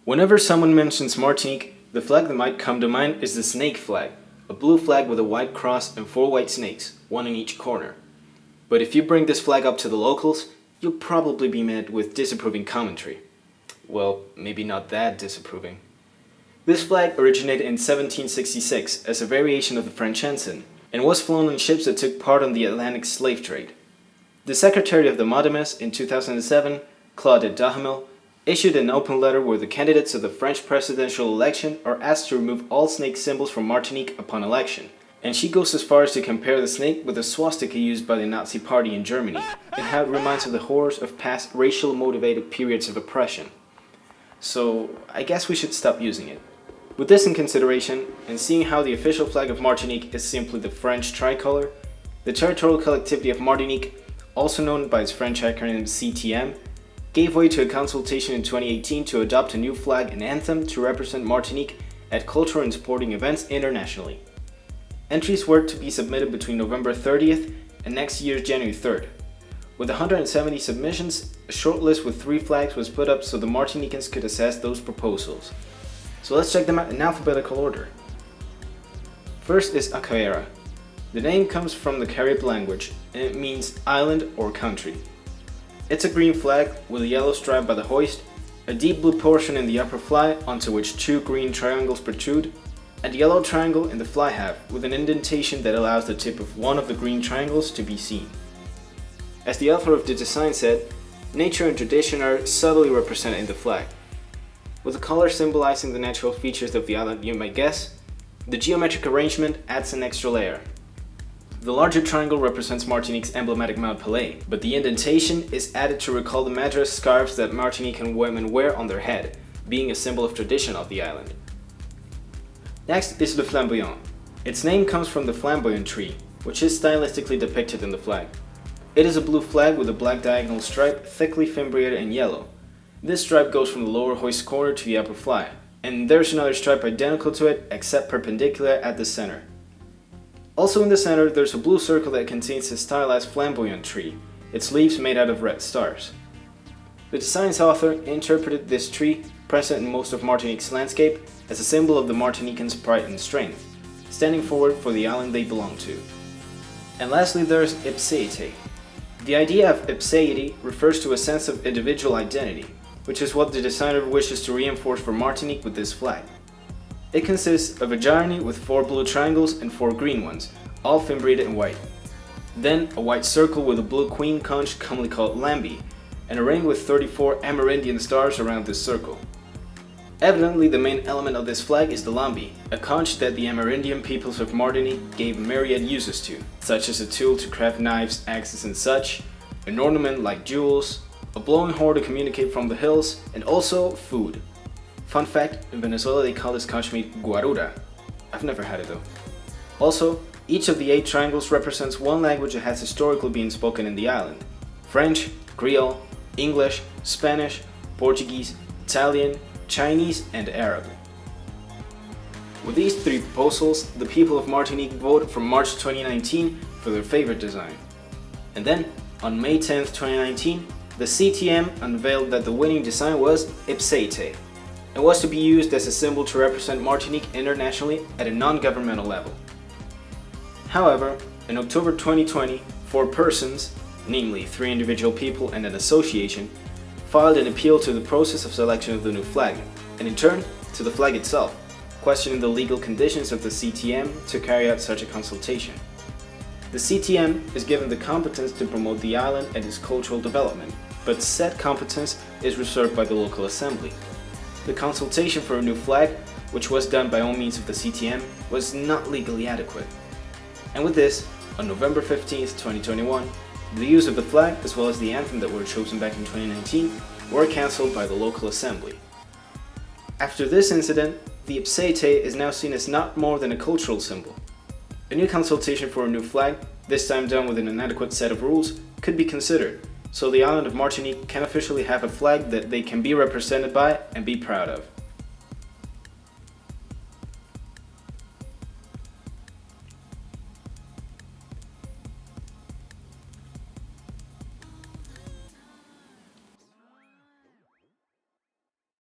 Whenever someone mentions Martinique, the flag that might come to mind is the snake flag, a blue flag with a white cross and 4 white snakes, one in each corner. But if you bring this flag up to the locals, you'll probably be met with disapproving commentary. Well, maybe not that disapproving. This flag originated in 1766 as a variation of the French ensign, and was flown on ships that took part in the Atlantic slave trade. The Secretary of the Martimes in 2007, Claude Duhamel, issued an open letter where the candidates of the French presidential election are asked to remove all snake symbols from Martinique upon election. And she goes as far as to compare the snake with the swastika used by the Nazi Party in Germany, and how it reminds of the horrors of past racial-motivated periods of oppression. So, I guess we should stop using it. With this in consideration, and seeing how the official flag of Martinique is simply the French tricolor, the Territorial Collectivity of Martinique, also known by its French acronym CTM, gave way to a consultation in 2018 to adopt a new flag and anthem to represent Martinique at cultural and sporting events internationally. Entries were to be submitted between November 30th and next year's January 3rd. With 170 submissions, a short list with 3 flags was put up so the Martinicans could assess those proposals. So let's check them out in alphabetical order. First is Acaera. The name comes from the Carib language and it means island or country. It's a green flag with a yellow stripe by the hoist, a deep blue portion in the upper fly onto which 2 green triangles protrude, and a yellow triangle in the fly half with an indentation that allows the tip of one of the green triangles to be seen. As the author of the design said, nature and tradition are subtly represented in the flag. With the color symbolizing the natural features of the island, you might guess, the geometric arrangement adds an extra layer. The larger triangle represents Martinique's emblematic Mount Pelée, but the indentation is added to recall the madras scarves that Martinican women wear on their head, being a symbol of tradition of the island. Next is the Flamboyant. Its name comes from the flamboyant tree, which is stylistically depicted in the flag. It is a blue flag with a black diagonal stripe thickly fimbriated in yellow. This stripe goes from the lower hoist corner to the upper fly, and there's another stripe identical to it except perpendicular at the center. Also in the center, there's a blue circle that contains a stylized flamboyant tree, its leaves made out of red stars. The design's author interpreted this tree, present in most of Martinique's landscape, as a symbol of the Martinicans' pride and strength, standing forward for the island they belong to. And lastly, there's ipseité. The idea of ipseity refers to a sense of individual identity, which is what the designer wishes to reinforce for Martinique with this flag. It consists of a journey with 4 blue triangles and 4 green ones, all fimbriated in white. Then a white circle with a blue queen conch commonly called lambi, and a ring with 34 Amerindian stars around this circle. Evidently, the main element of this flag is the lambi, a conch that the Amerindian peoples of Martinique gave myriad uses to, such as a tool to craft knives, axes and such, an ornament like jewels, a blowing horn to communicate from the hills, and also food. Fun fact, in Venezuela they call this conch meat guarura. I've never had it though. Also, each of the 8 triangles represents one language that has historically been spoken in the island. French, Creole, English, Spanish, Portuguese, Italian, Chinese, and Arab. With these 3 proposals, the people of Martinique voted from March 2019 for their favorite design. And then, on May 10th, 2019, the CTM unveiled that the winning design was ipseité, and was to be used as a symbol to represent Martinique internationally at a non-governmental level. However, in October 2020, 4 persons, namely 3 individual people and an association, filed an appeal to the process of selection of the new flag, and in turn, to the flag itself, questioning the legal conditions of the CTM to carry out such a consultation. The CTM is given the competence to promote the island and its cultural development, but said competence is reserved by the local assembly. The consultation for a new flag, which was done by all means of the CTM, was not legally adequate. And with this, on November 15th, 2021, the use of the flag as well as the anthem that were chosen back in 2019 were cancelled by the local assembly. After this incident, the ipseité is now seen as not more than a cultural symbol. A new consultation for a new flag, this time done with an inadequate set of rules, could be considered, so the island of Martinique can officially have a flag that they can be represented by and be proud of.